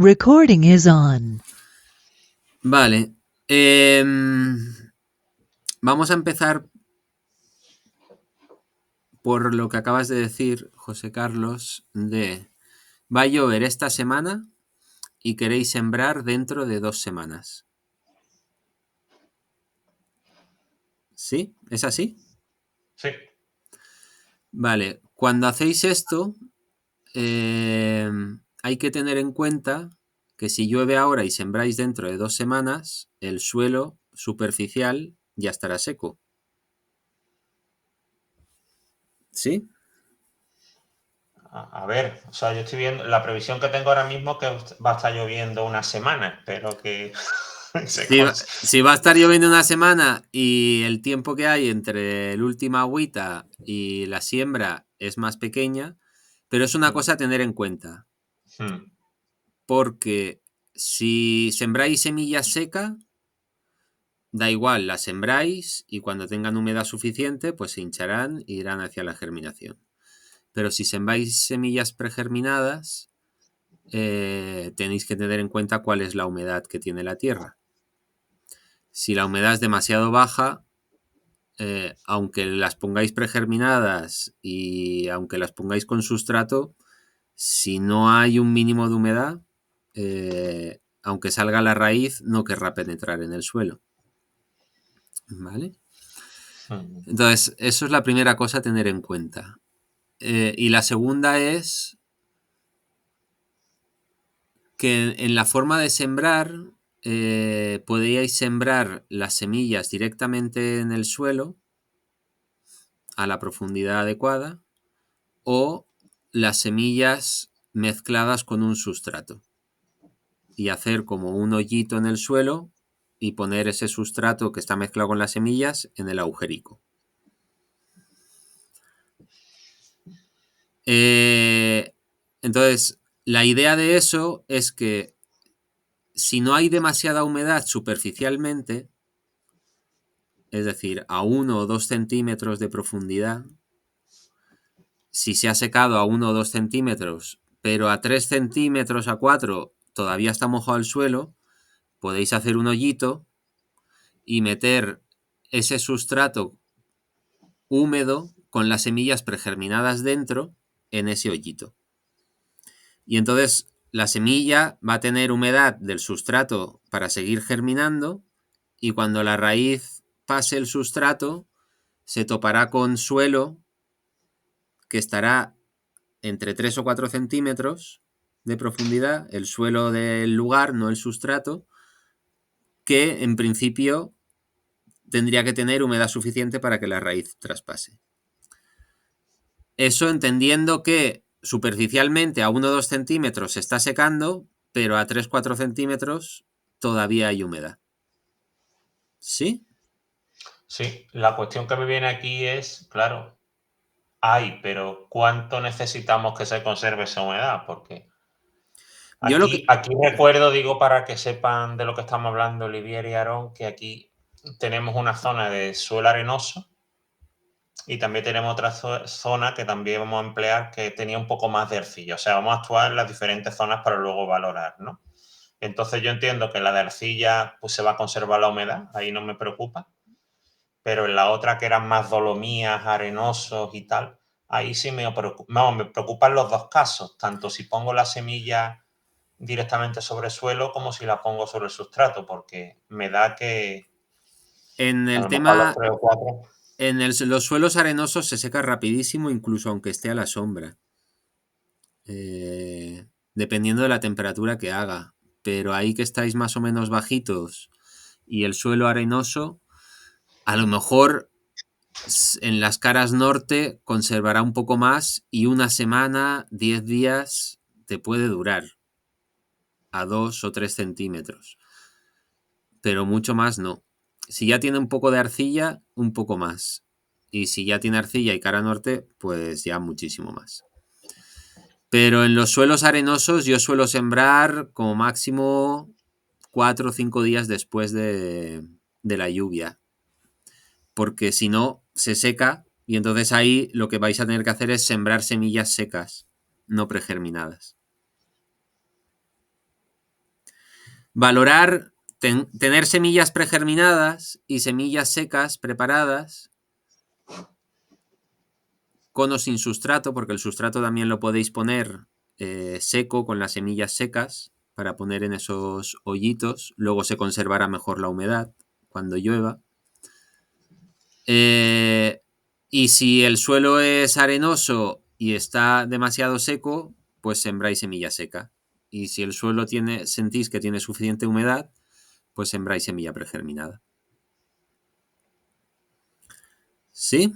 Recording is on. Vale. Vamos a empezar por lo que acabas de decir, José Carlos, de va a llover esta semana y queréis sembrar dentro de 2 semanas. ¿Sí? ¿Es así? Sí. Vale. Cuando hacéis esto, hay que tener en cuenta que si llueve ahora y sembráis dentro de 2 semanas, el suelo superficial ya estará seco. ¿Sí? A ver, o sea, yo estoy viendo, la previsión que tengo ahora mismo que va a estar lloviendo una semana, espero que Si va a estar lloviendo una semana y el tiempo que hay entre el última agüita y la siembra es más pequeña, pero es una cosa a tener en cuenta, porque si sembráis semilla seca, da igual, la sembráis y cuando tengan humedad suficiente, pues se hincharán e irán hacia la germinación. Pero si sembráis semillas pregerminadas, tenéis que tener en cuenta cuál es la humedad que tiene la tierra. Si la humedad es demasiado baja, aunque las pongáis pregerminadas y aunque las pongáis con sustrato, si no hay un mínimo de humedad, aunque salga la raíz, no querrá penetrar en el suelo. ¿Vale? Entonces, eso es la primera cosa a tener en cuenta. Y la segunda es que en la forma de sembrar, podríais sembrar las semillas directamente en el suelo a la profundidad adecuada o las semillas mezcladas con un sustrato y hacer como un hoyito en el suelo y poner ese sustrato que está mezclado con las semillas en el agujerico. Entonces, la idea de eso es que si no hay demasiada humedad superficialmente, es decir, a 1 o 2 centímetros de profundidad, si se ha secado a 1 o 2 centímetros, pero a 3 centímetros, a 4, todavía está mojado el suelo, podéis hacer un hoyito y meter ese sustrato húmedo con las semillas pregerminadas dentro en ese hoyito. Y entonces la semilla va a tener humedad del sustrato para seguir germinando y cuando la raíz pase el sustrato se topará con suelo que estará entre 3 o 4 centímetros de profundidad, el suelo del lugar, no el sustrato, que en principio tendría que tener humedad suficiente para que la raíz traspase. Eso entendiendo que superficialmente a 1 o 2 centímetros se está secando, pero a 3 o 4 centímetros todavía hay humedad. ¿Sí? Sí, la cuestión que me viene aquí es, claro, pero ¿cuánto necesitamos que se conserve esa humedad? Porque aquí recuerdo, digo, para que sepan de lo que estamos hablando, Olivier y Aarón, que aquí tenemos una zona de suelo arenoso y también tenemos otra zona que también vamos a emplear que tenía un poco más de arcilla. O sea, vamos a actuar en las diferentes zonas para luego valorar, ¿no? Entonces yo entiendo que la de arcilla pues se va a conservar la humedad, ahí no me preocupa, pero en la otra que eran más dolomías, arenosos y tal, ahí sí me preocupan los dos casos, tanto si pongo la semilla directamente sobre el suelo como si la pongo sobre el sustrato, porque me da que en el tema, en los suelos arenosos se seca rapidísimo, incluso aunque esté a la sombra. Dependiendo de la temperatura que haga. Pero ahí que estáis más o menos bajitos y el suelo arenoso, a lo mejor en las caras norte conservará un poco más y una semana, 10 días te puede durar a 2 o 3 centímetros. Pero mucho más no. Si ya tiene un poco de arcilla, un poco más. Y si ya tiene arcilla y cara norte, pues ya muchísimo más. Pero en los suelos arenosos yo suelo sembrar como máximo 4 o 5 días después de la lluvia. Porque si no, se seca y entonces ahí lo que vais a tener que hacer es sembrar semillas secas, no pregerminadas. Valorar, tener semillas pregerminadas y semillas secas preparadas, con o sin sustrato, porque el sustrato también lo podéis poner seco, con las semillas secas, para poner en esos hoyitos. Luego se conservará mejor la humedad cuando llueva. Y si el suelo es arenoso y está demasiado seco, pues sembráis semilla seca. Y si el suelo sentís que tiene suficiente humedad, pues sembráis semilla pregerminada. ¿Sí?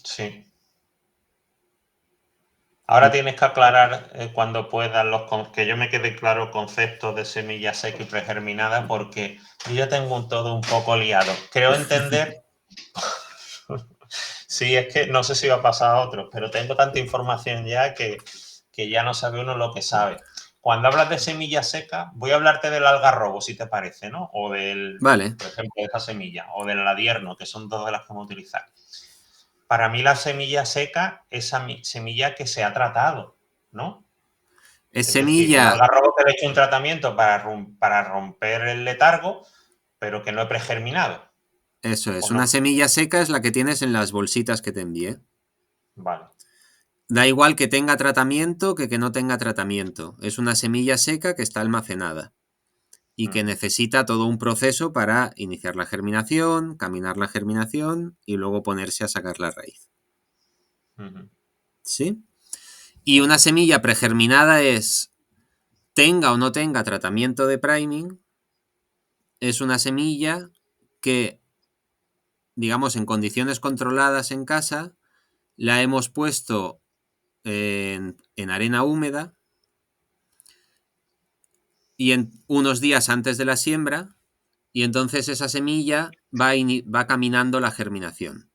Sí. Ahora tienes que aclarar cuando puedas que yo me quede claro conceptos de semilla seca y pregerminada, porque yo ya tengo todo un poco liado. Creo entender. Sí, es que no sé si va a pasar a otros, pero tengo tanta información ya que ya no sabe uno lo que sabe. Cuando hablas de semilla seca, voy a hablarte del algarrobo, si te parece, ¿no? O Vale. por ejemplo, de esa semilla, o del adierno, que son dos de las que vamos a utilizar. Para mí la semilla seca es semilla que se ha tratado, ¿no? Es Es decir, un semilla. algarrobo que le he hecho un tratamiento para romper el letargo, pero que no he pregerminado. Eso es. ¿O no? Una semilla seca es la que tienes en las bolsitas que te envié. Vale. Da igual que tenga tratamiento que no tenga tratamiento. Es una semilla seca que está almacenada y que necesita todo un proceso para iniciar la germinación, caminar la germinación y luego ponerse a sacar la raíz. ¿Sí? Y una semilla pregerminada es, tenga o no tenga tratamiento de priming, es una semilla que, digamos, en condiciones controladas en casa, la hemos puesto en arena húmeda y en unos días antes de la siembra, y entonces esa semilla va caminando la germinación.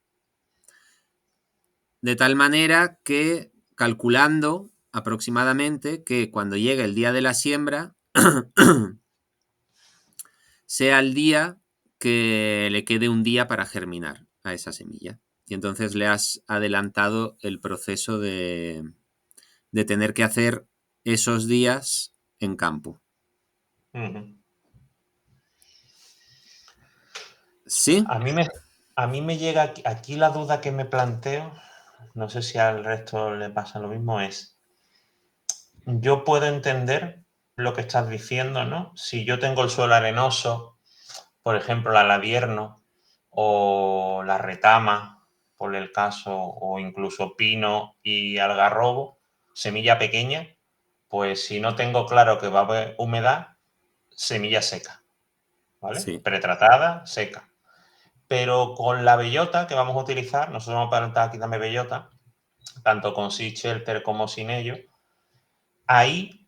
De tal manera que, calculando aproximadamente, que cuando llegue el día de la siembra sea el día que le quede un día para germinar a esa semilla. Y entonces le has adelantado el proceso de tener que hacer esos días en campo. ¿Sí? A mí me llega aquí la duda que me planteo, no sé si al resto le pasa lo mismo, es, yo puedo entender lo que estás diciendo, ¿no? Si yo tengo el suelo arenoso, por ejemplo, la ladierno o la retama, por el caso, o incluso pino y algarrobo, semilla pequeña, pues si no tengo claro que va a haber humedad, semilla seca, ¿vale? Sí. Pretratada, seca. Pero con la bellota que vamos a utilizar, nosotros vamos a plantar aquí también bellota, tanto con seed shelter como sin ello, ahí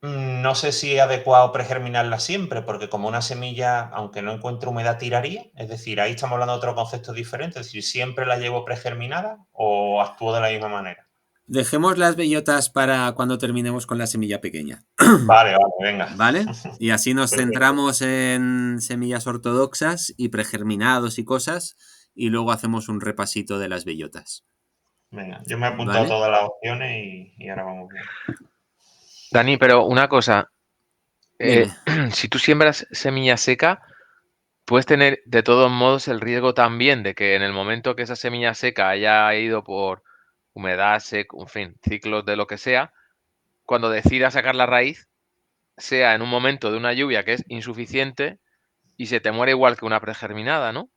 no sé si es adecuado pregerminarla siempre, porque como una semilla, aunque no encuentre humedad, tiraría. Es decir, ahí estamos hablando de otro concepto diferente. Es decir, ¿siempre la llevo pregerminada o actúo de la misma manera? Dejemos las bellotas para cuando terminemos con la semilla pequeña. Vale, venga. ¿Vale? Y así nos Perfecto. centramos en semillas ortodoxas y pregerminados y cosas, y luego hacemos un repasito de las bellotas. Venga, yo me he apuntado ¿Vale? todas las opciones y ahora vamos bien. Dani, pero una cosa, Dime. si tú siembras semilla seca, puedes tener de todos modos el riesgo también de que en el momento que esa semilla seca haya ido por humedad, en fin, ciclos de lo que sea, cuando decida sacar la raíz, sea en un momento de una lluvia que es insuficiente y se te muere igual que una pregerminada, ¿no?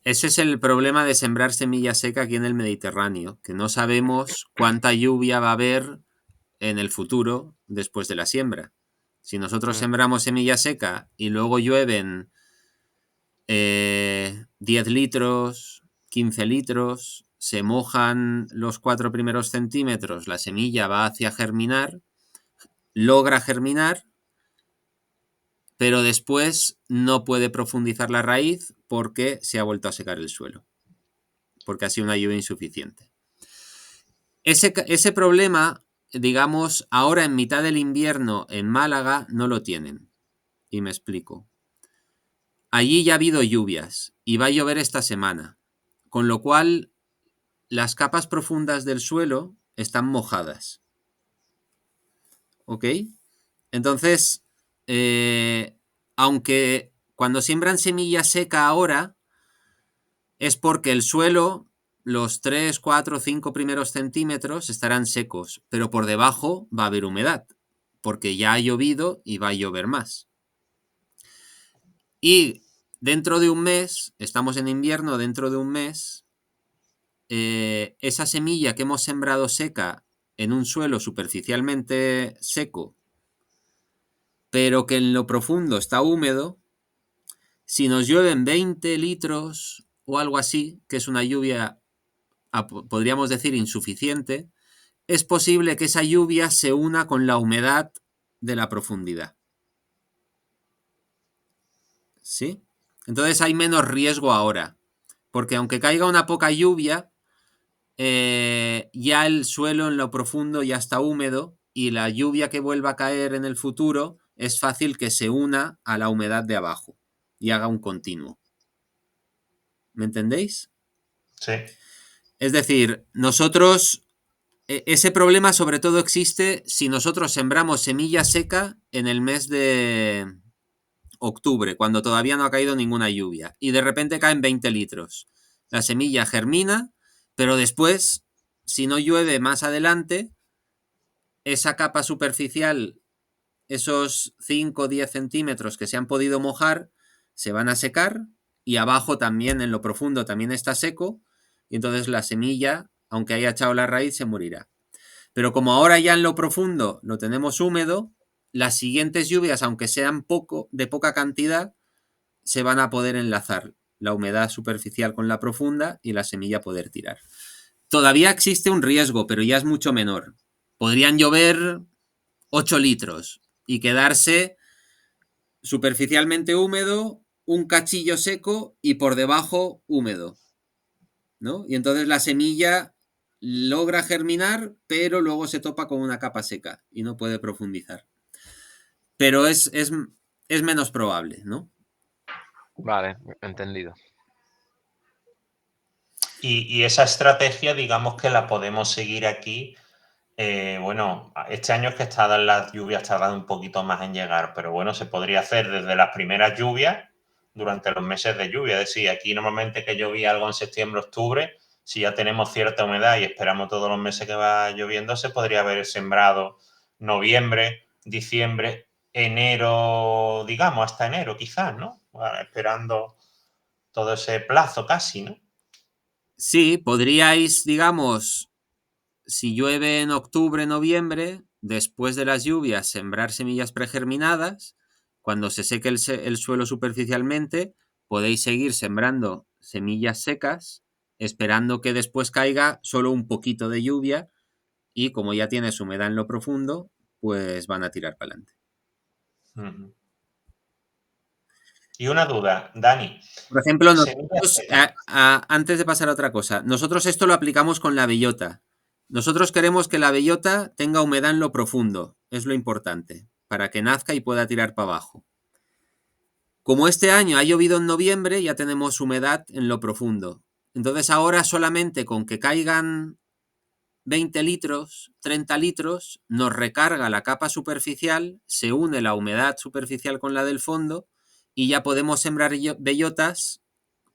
Ese es el problema de sembrar semilla seca aquí en el Mediterráneo, que no sabemos cuánta lluvia va a haber en el futuro después de la siembra. Si nosotros sembramos semilla seca y luego llueven 10 litros, 15 litros, se mojan los 4 primeros centímetros, la semilla va hacia germinar, logra germinar, pero después no puede profundizar la raíz porque se ha vuelto a secar el suelo, porque ha sido una lluvia insuficiente. Ese problema, digamos, ahora en mitad del invierno en Málaga no lo tienen. Y me explico. Allí ya ha habido lluvias y va a llover esta semana, con lo cual las capas profundas del suelo están mojadas. ¿Ok? Entonces, aunque cuando siembran semilla seca ahora, es porque el suelo, los 3, 4, 5 primeros centímetros estarán secos, pero por debajo va a haber humedad, porque ya ha llovido y va a llover más. Y dentro de un mes, estamos en invierno, dentro de un mes, esa semilla que hemos sembrado seca en un suelo superficialmente seco, pero que en lo profundo está húmedo, si nos llueven 20 litros o algo así, que es una lluvia, podríamos decir, insuficiente, es posible que esa lluvia se una con la humedad de la profundidad. ¿Sí? Entonces hay menos riesgo ahora, porque aunque caiga una poca lluvia, ya el suelo en lo profundo ya está húmedo y la lluvia que vuelva a caer en el futuro es fácil que se una a la humedad de abajo y haga un continuo. ¿Me entendéis? Sí. Es decir, nosotros, ese problema sobre todo existe si nosotros sembramos semilla seca en el mes de octubre, cuando todavía no ha caído ninguna lluvia, y de repente caen 20 litros. La semilla germina, pero después, si no llueve más adelante, esa capa superficial, esos 5 o 10 centímetros que se han podido mojar, se van a secar, y abajo también, en lo profundo, también está seco, y entonces la semilla, aunque haya echado la raíz, se morirá. Pero como ahora ya en lo profundo lo tenemos húmedo, las siguientes lluvias, aunque sean de poca cantidad, se van a poder enlazar la humedad superficial con la profunda y la semilla poder tirar. Todavía existe un riesgo, pero ya es mucho menor. Podrían llover 8 litros y quedarse superficialmente húmedo, un cachillo seco y por debajo húmedo, ¿no? Y entonces la semilla logra germinar, pero luego se topa con una capa seca y no puede profundizar. Pero es menos probable, ¿no? Vale, entendido. Y esa estrategia, digamos que la podemos seguir aquí. Bueno, este año es que las lluvias tardan un poquito más en llegar, pero bueno, se podría hacer desde las primeras lluvias durante los meses de lluvia. Es decir, aquí normalmente que llovía algo en septiembre, octubre, si ya tenemos cierta humedad y esperamos todos los meses que va lloviendo, se podría haber sembrado noviembre, diciembre, enero, digamos, hasta enero quizás, ¿no? Esperando todo ese plazo casi, ¿no? Sí, podríais, digamos, si llueve en octubre, noviembre, después de las lluvias, sembrar semillas pregerminadas. Cuando se seque el suelo superficialmente, podéis seguir sembrando semillas secas, esperando que después caiga solo un poquito de lluvia y como ya tienes humedad en lo profundo, pues van a tirar para adelante. Y una duda, Dani. Por ejemplo, nosotros, antes de pasar a otra cosa, nosotros esto lo aplicamos con la bellota. Nosotros queremos que la bellota tenga humedad en lo profundo, es lo importante, para que nazca y pueda tirar para abajo. Como este año ha llovido en noviembre, ya tenemos humedad en lo profundo. Entonces ahora solamente con que caigan 20 litros, 30 litros, nos recarga la capa superficial, se une la humedad superficial con la del fondo y ya podemos sembrar bellotas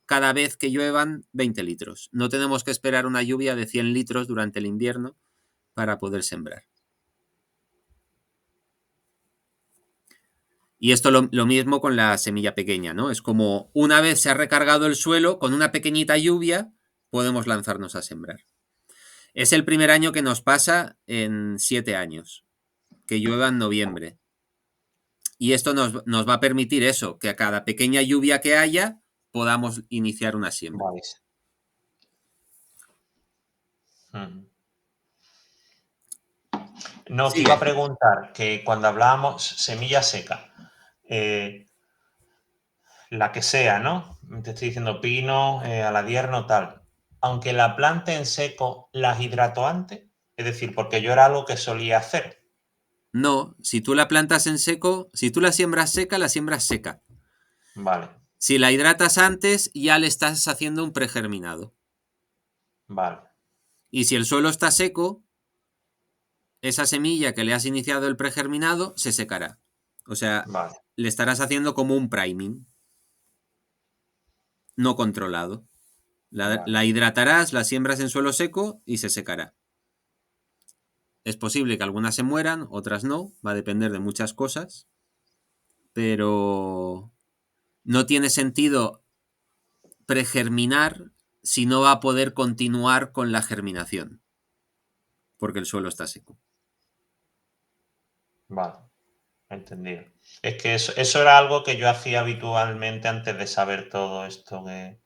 cada vez que lluevan 20 litros. No tenemos que esperar una lluvia de 100 litros durante el invierno para poder sembrar. Y esto lo mismo con la semilla pequeña, ¿no? Es como una vez se ha recargado el suelo, con una pequeñita lluvia podemos lanzarnos a sembrar. Es el primer año que nos pasa en 7 años, que llueva en noviembre. Y esto nos va a permitir eso, que a cada pequeña lluvia que haya podamos iniciar una siembra. No, te iba a preguntar que cuando hablábamos semilla seca, la que sea, ¿no? Te estoy diciendo pino, aladierno, tal. Aunque la plante en seco, ¿las hidrato antes? Es decir, porque yo era algo que solía hacer. No, si tú la plantas en seco, si tú la siembras seca, la siembras seca. Vale. Si la hidratas antes, ya le estás haciendo un pregerminado. Vale. Y si el suelo está seco, esa semilla que le has iniciado el pregerminado se secará. O sea, Vale. le estarás haciendo como un priming no controlado. La hidratarás, la siembras en suelo seco y se secará. Es posible que algunas se mueran, otras no, va a depender de muchas cosas, pero no tiene sentido pregerminar si no va a poder continuar con la germinación, porque el suelo está seco. Vale, entendido. Es que eso era algo que yo hacía habitualmente antes de saber todo esto, que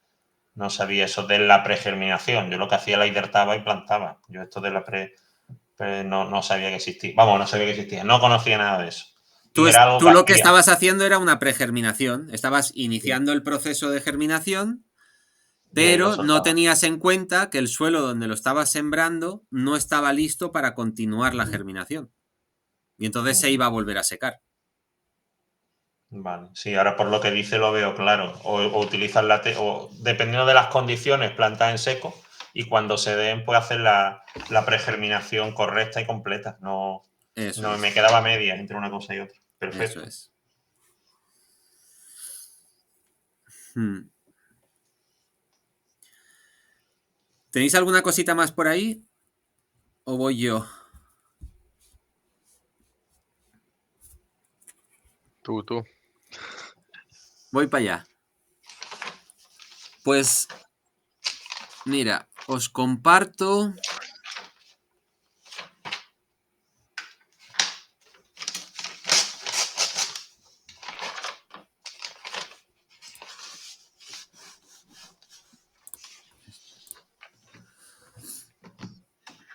no sabía eso de la pregerminación. Yo lo que hacía la hidrataba y plantaba. Yo esto de la no sabía que existía. Vamos, no sabía que existía. No conocía nada de eso. Tú lo que estabas haciendo era una pregerminación. Estabas iniciando el proceso de germinación, pero no tenías en cuenta que el suelo donde lo estabas sembrando no estaba listo para continuar la germinación. Y entonces se iba a volver a secar. Vale, sí, ahora por lo que dice lo veo claro. O utilizas o dependiendo de las condiciones, plantas en seco y cuando se den, pues hacer la pregerminación correcta y completa. No me quedaba media entre una cosa y otra. Perfecto. Eso es. ¿Tenéis alguna cosita más por ahí? ¿O voy yo? Tú. Voy para allá. Pues, mira, os comparto...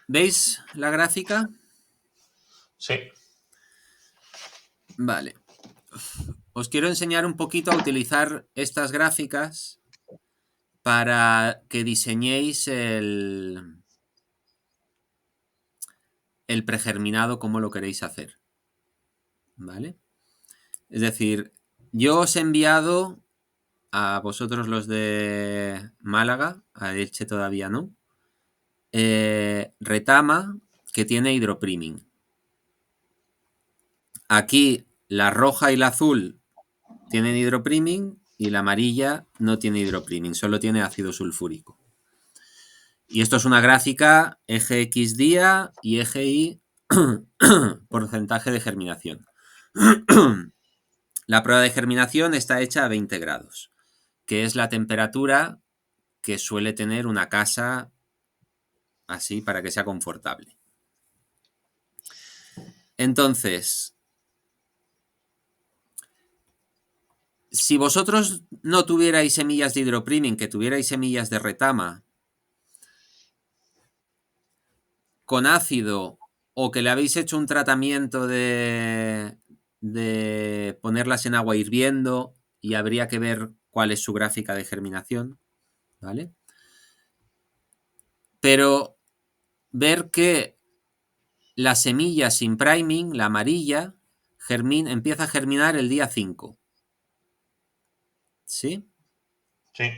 ¿Veis la gráfica? Sí. Vale. Os quiero enseñar un poquito a utilizar estas gráficas para que diseñéis el pregerminado como lo queréis hacer. ¿Vale? Es decir, yo os he enviado a vosotros los de Málaga, a Elche todavía no, retama que tiene hidropriming. Aquí la roja y la azul tienen hidropriming y la amarilla no tiene hidropriming, solo tiene ácido sulfúrico. Y esto es una gráfica eje X día y eje Y porcentaje de germinación. La prueba de germinación está hecha a 20 grados, que es la temperatura que suele tener una casa así para que sea confortable. Entonces, si vosotros no tuvierais semillas de hidropriming, que tuvierais semillas de retama con ácido o que le habéis hecho un tratamiento de ponerlas en agua hirviendo y habría que ver cuál es su gráfica de germinación, ¿vale? Pero ver que la semilla sin priming, la amarilla, empieza a germinar el día 5. ¿Sí? Sí.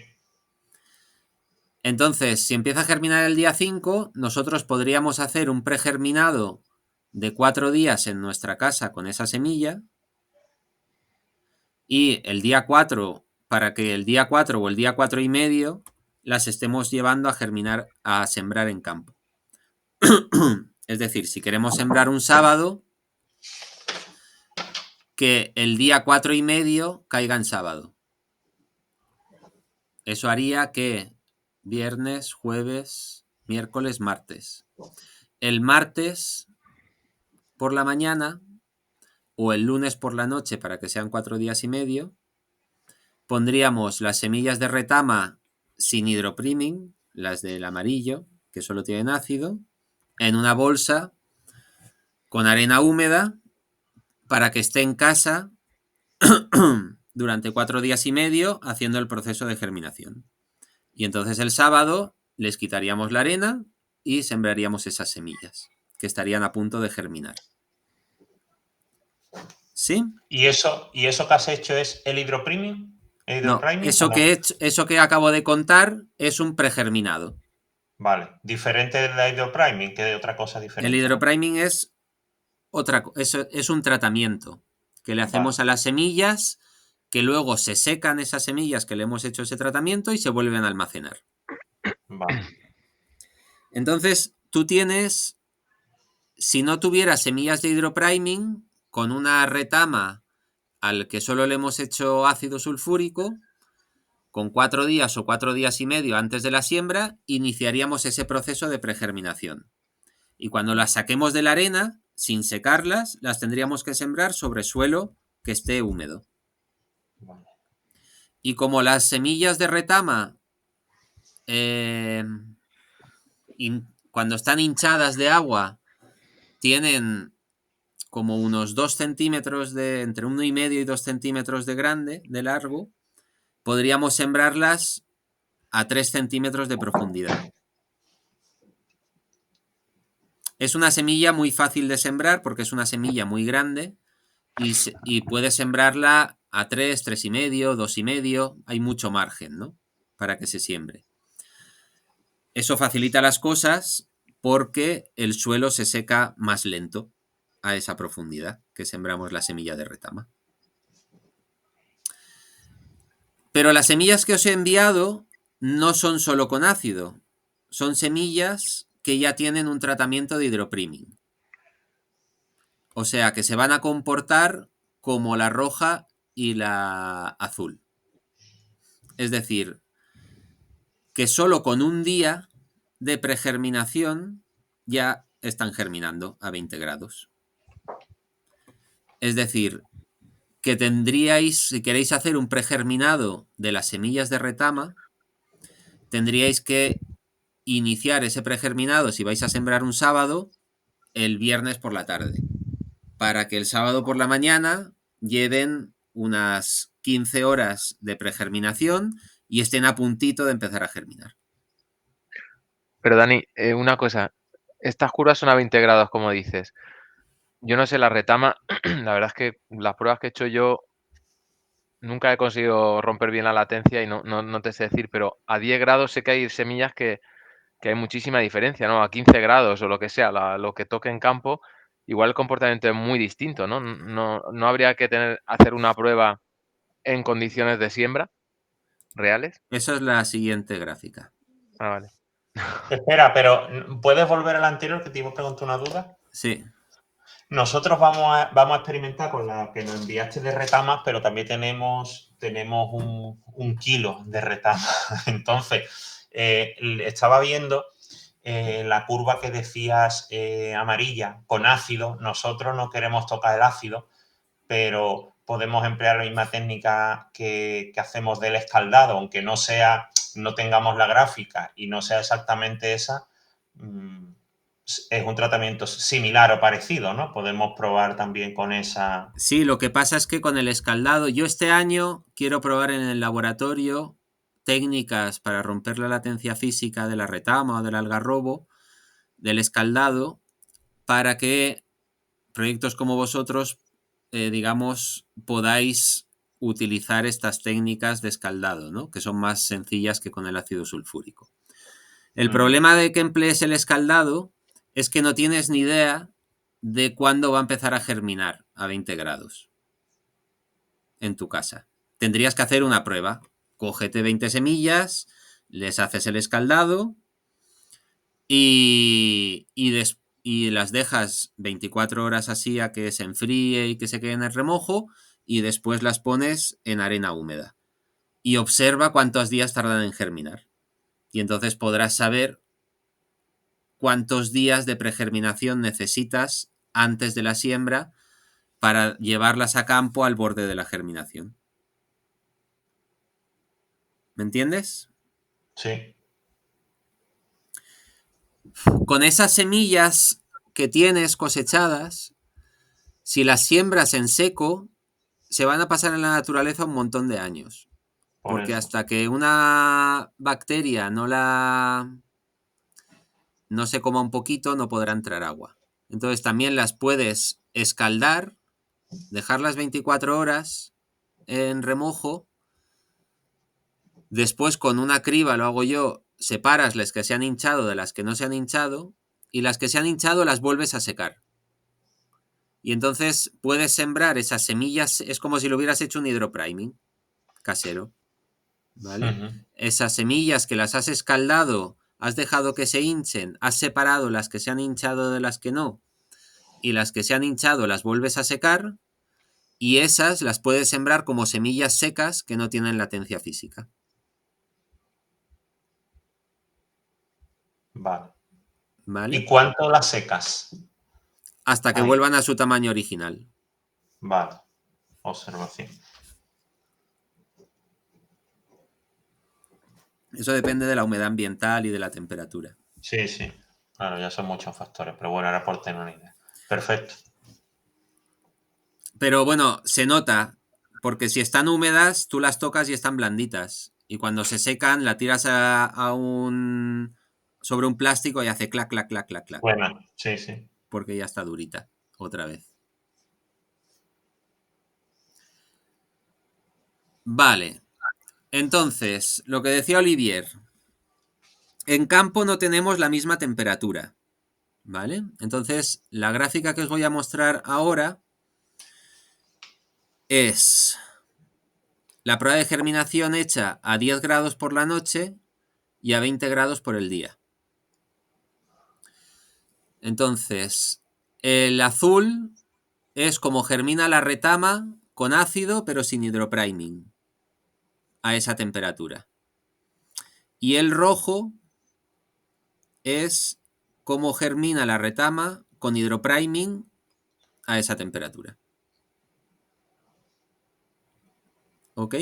Entonces, si empieza a germinar el día 5, nosotros podríamos hacer un pregerminado de 4 días en nuestra casa con esa semilla y el día 4, para que el día 4 o el día 4 y medio las estemos llevando a germinar, a sembrar en campo. Es decir, si queremos sembrar un sábado, que el día 4 y medio caiga en sábado. Eso haría que viernes, jueves, miércoles, martes. El martes por la mañana o el lunes por la noche, para que sean 4 días y medio, pondríamos las semillas de retama sin hidropriming, las del amarillo, que solo tienen ácido, en una bolsa con arena húmeda para que esté en casa durante 4 días y medio haciendo el proceso de germinación. Y entonces el sábado les quitaríamos la arena y sembraríamos esas semillas que estarían a punto de germinar. ¿Sí? ¿Y eso que has hecho es el hidropriming? No, eso que acabo de contar es un pregerminado. Vale. Diferente del hidropriming, que de otra cosa diferente. El hidropriming es un tratamiento que le hacemos a las semillas, que luego se secan esas semillas que le hemos hecho ese tratamiento y se vuelven a almacenar. Vale. Entonces, tú tienes, si no tuvieras semillas de hidropriming, con una retama al que solo le hemos hecho ácido sulfúrico, con 4 días o 4 días y medio antes de la siembra, iniciaríamos ese proceso de pregerminación. Y cuando las saquemos de la arena, sin secarlas, las tendríamos que sembrar sobre suelo que esté húmedo. Vale. Y como las semillas de retama, cuando están hinchadas de agua, tienen como unos 2 centímetros entre 1,5 y 2 centímetros de largo, podríamos sembrarlas a 3 centímetros de profundidad. Es una semilla muy fácil de sembrar porque es una semilla muy grande y puedes sembrarla a 3, 3,5, 2,5. Hay mucho margen, ¿no?, para que se siembre. Eso facilita las cosas porque el suelo se seca más lento a esa profundidad que sembramos la semilla de retama. Pero las semillas que os he enviado no son solo con ácido, son semillas que ya tienen un tratamiento de hidropriming. O sea, que se van a comportar como la roja y la azul. Es decir, que solo con un día de pregerminación ya están germinando a 20 grados. Es decir, que tendríais, si queréis hacer un pregerminado de las semillas de retama, tendríais que iniciar ese pregerminado, si vais a sembrar un sábado, el viernes por la tarde, para que el sábado por la mañana lleven unas 15 horas de pregerminación y estén a puntito de empezar a germinar. Pero Dani, una cosa, estas curvas son a 20 grados, como dices. Yo no sé, la retama, la verdad es que las pruebas que he hecho yo nunca he conseguido romper bien la latencia y no te sé decir, pero a 10 grados sé que hay semillas que hay muchísima diferencia, ¿no? A 15 grados o lo que sea, lo que toque en campo, igual el comportamiento es muy distinto, ¿no? No habría que hacer una prueba en condiciones de siembra reales. Esa es la siguiente gráfica. Ah, vale. Espera, pero ¿puedes volver al anterior que te iba a preguntar una duda? Sí. Nosotros vamos a experimentar con la que nos enviaste de retamas, pero también tenemos un kilo de retamas. Entonces, estaba viendo la curva que decías amarilla con ácido. Nosotros no queremos tocar el ácido, pero podemos emplear la misma técnica que hacemos del escaldado, aunque no tengamos la gráfica y no sea exactamente esa. Es un tratamiento similar o parecido, ¿no? Podemos probar también con esa... Sí, lo que pasa es que con el escaldado, yo este año quiero probar en el laboratorio técnicas para romper la latencia física de la retama o del algarrobo, del escaldado, para que proyectos como vosotros, digamos, podáis utilizar estas técnicas de escaldado, ¿no?, que son más sencillas que con el ácido sulfúrico. El problema de que emplees el escaldado es que no tienes ni idea de cuándo va a empezar a germinar a 20 grados en tu casa. Tendrías que hacer una prueba. Cógete 20 semillas, les haces el escaldado y las dejas 24 horas así a que se enfríe y que se quede en el remojo, y después las pones en arena húmeda. Y observa cuántos días tardan en germinar. Y entonces podrás saber cuántos días de pregerminación necesitas antes de la siembra para llevarlas a campo al borde de la germinación. ¿Me entiendes? Sí. Con esas semillas que tienes cosechadas, si las siembras en seco, se van a pasar en la naturaleza un montón de años. Porque hasta que una bacteria no se coma un poquito, no podrá entrar agua. Entonces también las puedes escaldar, dejarlas 24 horas en remojo. Después con una criba, lo hago yo, separas las que se han hinchado de las que no se han hinchado y las que se han hinchado las vuelves a secar. Y entonces puedes sembrar esas semillas, es como si lo hubieras hecho un hidropriming casero, ¿vale? Esas semillas que las has escaldado, has dejado que se hinchen, has separado las que se han hinchado de las que no, y las que se han hinchado las vuelves a secar, y esas las puedes sembrar como semillas secas que no tienen latencia física. Vale. ¿Y cuánto las secas? Hasta que vuelvan a su tamaño original. Vale. Observación. Eso depende de la humedad ambiental y de la temperatura. Sí, sí. Claro, ya son muchos factores, pero bueno, era por tener una idea. Perfecto. Pero bueno, se nota, porque si están húmedas, tú las tocas y están blanditas. Y cuando se secan, la tiras sobre un plástico y hace clac, clac, clac, clac, clac. Bueno, sí, sí. Porque ya está durita, otra vez. Vale. Entonces, lo que decía Olivier. En campo no tenemos la misma temperatura, ¿vale? Entonces, la gráfica que os voy a mostrar ahora es la prueba de germinación hecha a 10 grados por la noche y a 20 grados por el día. Entonces, el azul es como germina la retama con ácido pero sin hidropriming a esa temperatura. Y el rojo es como germina la retama con hidropriming a esa temperatura. ¿Ok?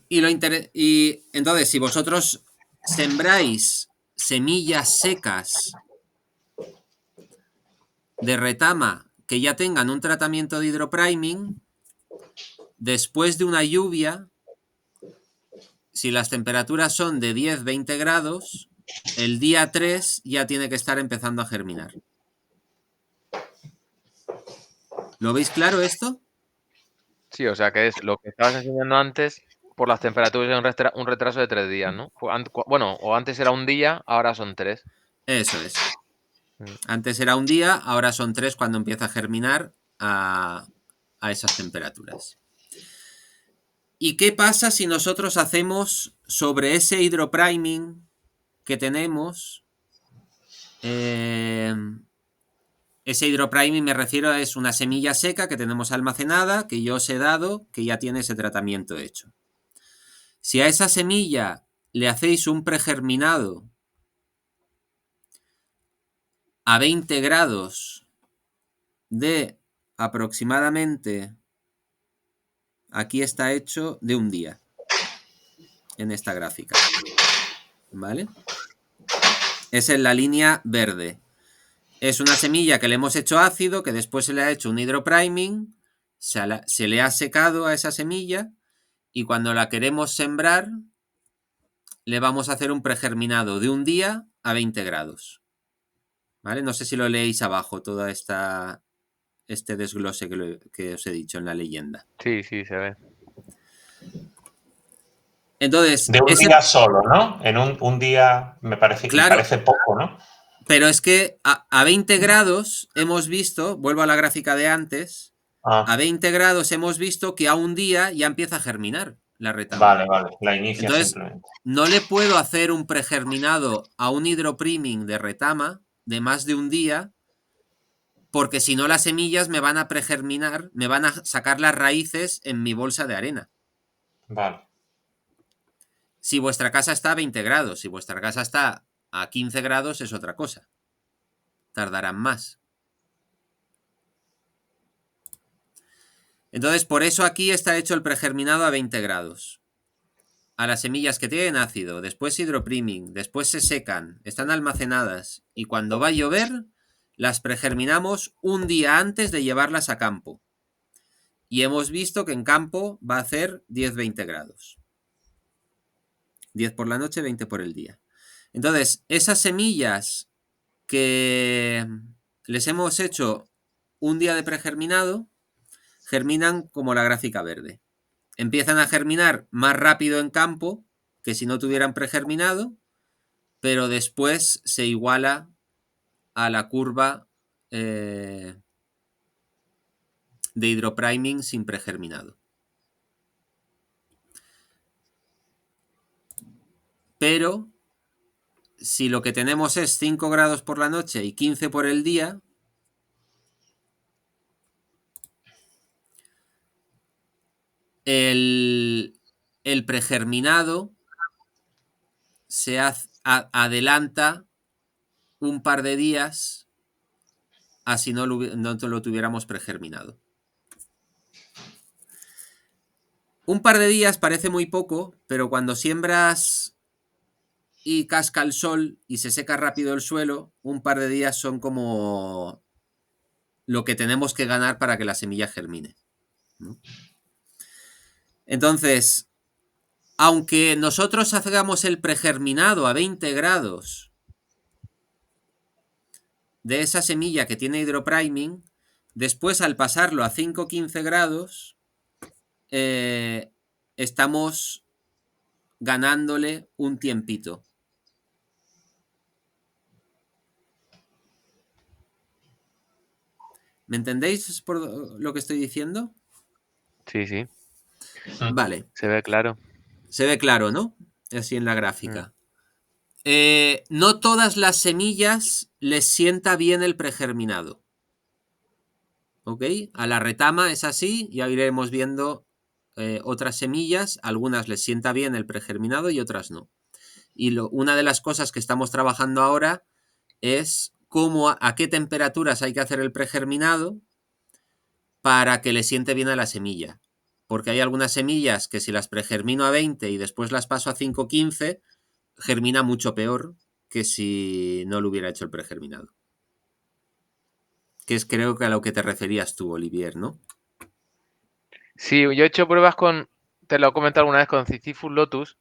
Y entonces, si vosotros sembráis semillas secas de retama que ya tengan un tratamiento de hidropriming, después de una lluvia, si las temperaturas son de 10-20 grados, el día 3 ya tiene que estar empezando a germinar. ¿Lo veis claro esto? Sí, o sea que es lo que estabas enseñando antes, por las temperaturas de un retraso de 3 días, ¿no? Bueno, o antes era un día, ahora son 3. Eso es. Antes era un día, ahora son 3 cuando empieza a germinar a esas temperaturas. ¿Y qué pasa si nosotros hacemos sobre ese hidropriming que tenemos? Ese hidropriming me refiero a es una semilla seca que tenemos almacenada, que yo os he dado, que ya tiene ese tratamiento hecho. Si a esa semilla le hacéis un pregerminado a 20 grados de aproximadamente, aquí está hecho de un día, en esta gráfica, ¿vale? Es en la línea verde. Es una semilla que le hemos hecho ácido, que después se le ha hecho un hidropriming, se le ha secado a esa semilla y cuando la queremos sembrar le vamos a hacer un pregerminado de un día a 20 grados. ¿Vale? No sé si lo leéis abajo, todo este desglose que os he dicho en la leyenda. Sí, sí, se ve. Entonces, de un día solo, ¿no? En un día me parece, claro, parece poco, ¿no? Pero es que a 20 grados hemos visto, vuelvo a la gráfica de antes, a 20 grados hemos visto que a un día ya empieza a germinar la retama. Vale, la inicia. Entonces, simplemente. No le puedo hacer un pregerminado a un hidropriming de retama de más de un día, porque si no las semillas me van a pregerminar, me van a sacar las raíces en mi bolsa de arena. Vale. Si vuestra casa está a 20 grados, si vuestra casa está a 15 grados es otra cosa. Tardarán más. Entonces, por eso aquí está hecho el pregerminado a 20 grados. A las semillas que tienen ácido, después hidropriming, después se secan, están almacenadas y cuando va a llover, las pregerminamos un día antes de llevarlas a campo. Y hemos visto que en campo va a hacer 10-20 grados. 10 por la noche, 20 por el día. Entonces, esas semillas que les hemos hecho un día de pregerminado, germinan como la gráfica verde. empiezan a germinar más rápido en campo que si no tuvieran pregerminado, pero después se iguala a la curva de hidropriming sin pregerminado. Pero si lo que tenemos es 5 grados por la noche y 15 por el día, el pregerminado se adelanta un par de días a si no lo tuviéramos pregerminado. Un par de días parece muy poco, pero cuando siembras y casca el sol y se seca rápido el suelo, un par de días son como lo que tenemos que ganar para que la semilla germine, ¿no? Entonces, aunque nosotros hagamos el pregerminado a 20 grados de esa semilla que tiene hidropriming, después al pasarlo a 5 o 15 grados, estamos ganándole un tiempito. ¿Me entendéis por lo que estoy diciendo? Sí, sí. Vale. Se ve claro. Se ve claro, ¿no? Así en la gráfica. No todas las semillas les sienta bien el pregerminado. ¿Ok? A la retama es así, ya iremos viendo otras semillas, algunas les sienta bien el pregerminado y otras no. Y una de las cosas que estamos trabajando ahora es a qué temperaturas hay que hacer el pregerminado para que le siente bien a la semilla. Porque hay algunas semillas que si las pregermino a 20 y después las paso a 5 o 15, germina mucho peor que si no lo hubiera hecho el pregerminado. Que es creo que a lo que te referías tú, Olivier, ¿no? Sí, yo he hecho pruebas te lo he comentado alguna vez, con Sisyphus lotus,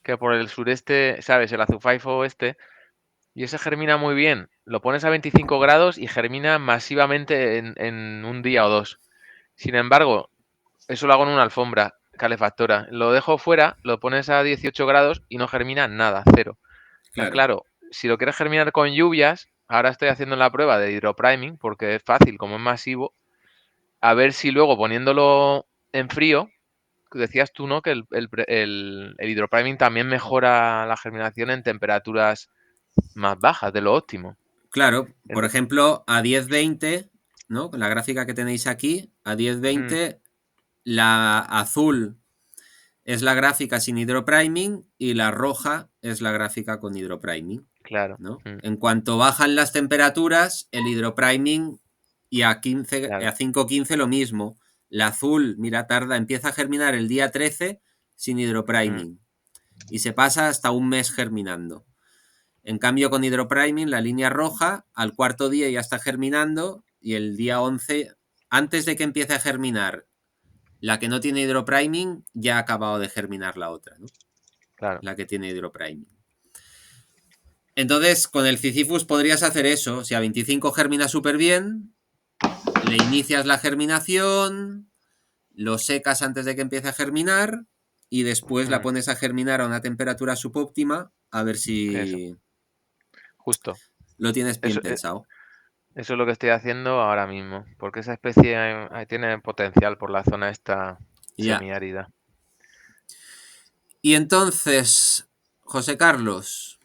que por el sureste, ¿sabes? El azufaifo este, y ese germina muy bien. Lo pones a 25 grados y germina masivamente en un día o dos. Sin embargo, eso lo hago en una alfombra calefactora. Lo dejo fuera, lo pones a 18 grados y no germina nada, cero. Entonces, claro, si lo quieres germinar con lluvias, ahora estoy haciendo la prueba de hidropriming porque es fácil, como es masivo, a ver si luego poniéndolo en frío, decías tú, ¿no? Que el hidropriming también mejora la germinación en temperaturas más bajas de lo óptimo. Claro, por ejemplo, a 10-20, ¿no? Con la gráfica que tenéis aquí, a 10-20, la azul es la gráfica sin hidropriming y la roja es la gráfica con hidropriming. Claro. ¿No? En cuanto bajan las temperaturas, el hidropriming y a 5-15 lo mismo. La azul, mira, empieza a germinar el día 13 sin hidropriming y se pasa hasta un mes germinando. En cambio, con hidropriming, la línea roja, al cuarto día ya está germinando y el día 11, antes de que empiece a germinar, la que no tiene hidropriming ya ha acabado de germinar la otra, ¿no? Claro. La que tiene hidropriming. Entonces, con el Sisyphus podrías hacer eso. Si a 25 germina súper bien, le inicias la germinación, lo secas antes de que empiece a germinar y después la pones a germinar a una temperatura subóptima a ver si eso. Justo. Lo tienes bien pensado. Eso es lo que estoy haciendo ahora mismo, porque esa especie tiene potencial por la zona esta semiárida. Y entonces, José Carlos.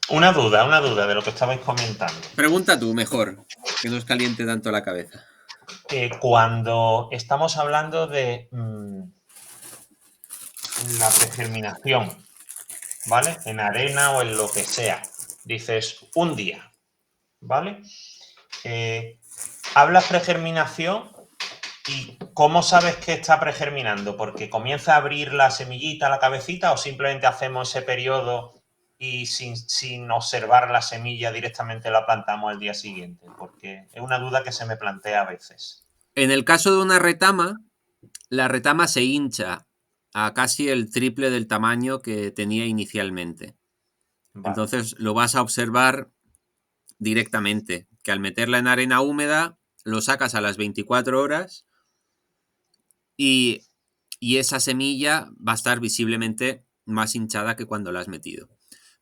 Una duda de lo que estabais comentando. Pregunta tú mejor, que no os caliente tanto la cabeza. Cuando estamos hablando de la pregerminación, ¿vale? En arena o en lo que sea, dices un día, ¿vale? Hablas pregerminación y ¿cómo sabes que está pregerminando? ¿Porque comienza a abrir la semillita, la cabecita, o simplemente hacemos ese periodo y sin observar la semilla directamente la plantamos al día siguiente? Porque es una duda que se me plantea a veces. En el caso de una retama, la retama se hincha a casi el triple del tamaño que tenía inicialmente. Vale. Entonces lo vas a observar directamente, que al meterla en arena húmeda lo sacas a las 24 horas y esa semilla va a estar visiblemente más hinchada que cuando la has metido.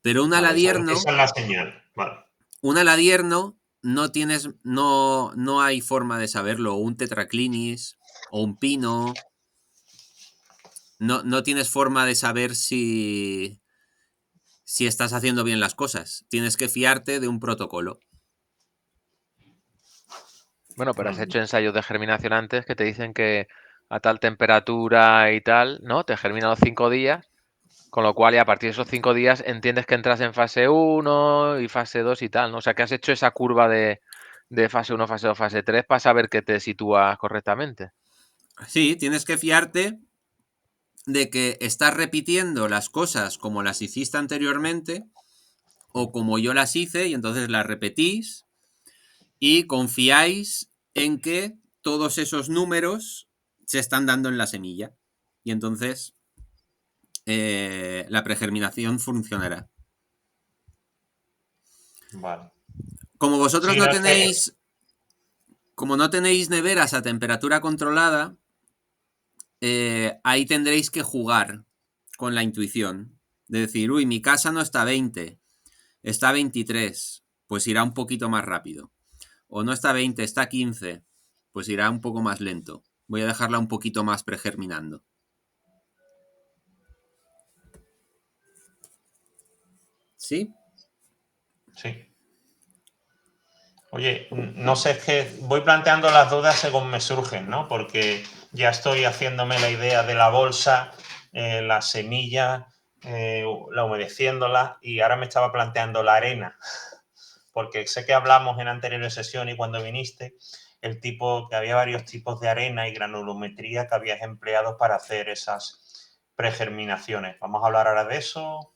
Pero un aladierno... Esa es la señal. Vale. Un aladierno no hay forma de saberlo, o un tetraclinis, o un pino. No tienes forma de saber si estás haciendo bien las cosas. Tienes que fiarte de un protocolo. Bueno, pero has hecho ensayos de germinación antes que te dicen que a tal temperatura y tal, ¿no? Te germina a los 5 días, con lo cual y a partir de esos 5 días entiendes que entras en fase 1 y fase 2 y tal, ¿no? O sea, que has hecho esa curva de fase 1, fase 2, fase 3 para saber que te sitúas correctamente. Sí, tienes que fiarte de que estás repitiendo las cosas como las hiciste anteriormente o como yo las hice y entonces las repetís y confiáis en que todos esos números se están dando en la semilla y entonces la pregerminación funcionará. Vale. Como vosotros no tenéis... Como no tenéis neveras a temperatura controlada, ahí tendréis que jugar con la intuición. De decir, uy, mi casa no está a 20, está a 23, pues irá un poquito más rápido. O no está a 20, está a 15, pues irá un poco más lento. Voy a dejarla un poquito más pregerminando. ¿Sí? Sí. Oye, no sé, es que voy planteando las dudas según me surgen, ¿no? Porque ya estoy haciéndome la idea de la bolsa, la semilla, la humedeciéndola, y ahora me estaba planteando la arena, porque sé que hablamos en anteriores sesiones y cuando viniste, que había varios tipos de arena y granulometría que habías empleado para hacer esas pregerminaciones. Vamos a hablar ahora de eso,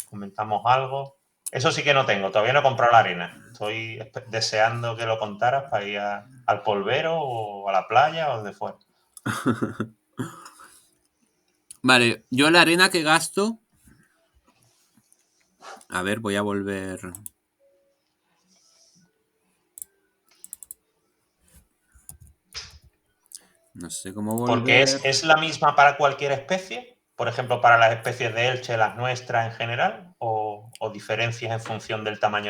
comentamos algo. Eso sí que no tengo, todavía no he comprado la arena. Estoy deseando que lo contaras para ir al polvero o a la playa o donde fuera. Vale, yo la arena que gasto... A ver, voy a volver... No sé cómo volver... Porque es la misma para cualquier especie, por ejemplo, para las especies de Elche, las nuestras en general, o diferencias en función del tamaño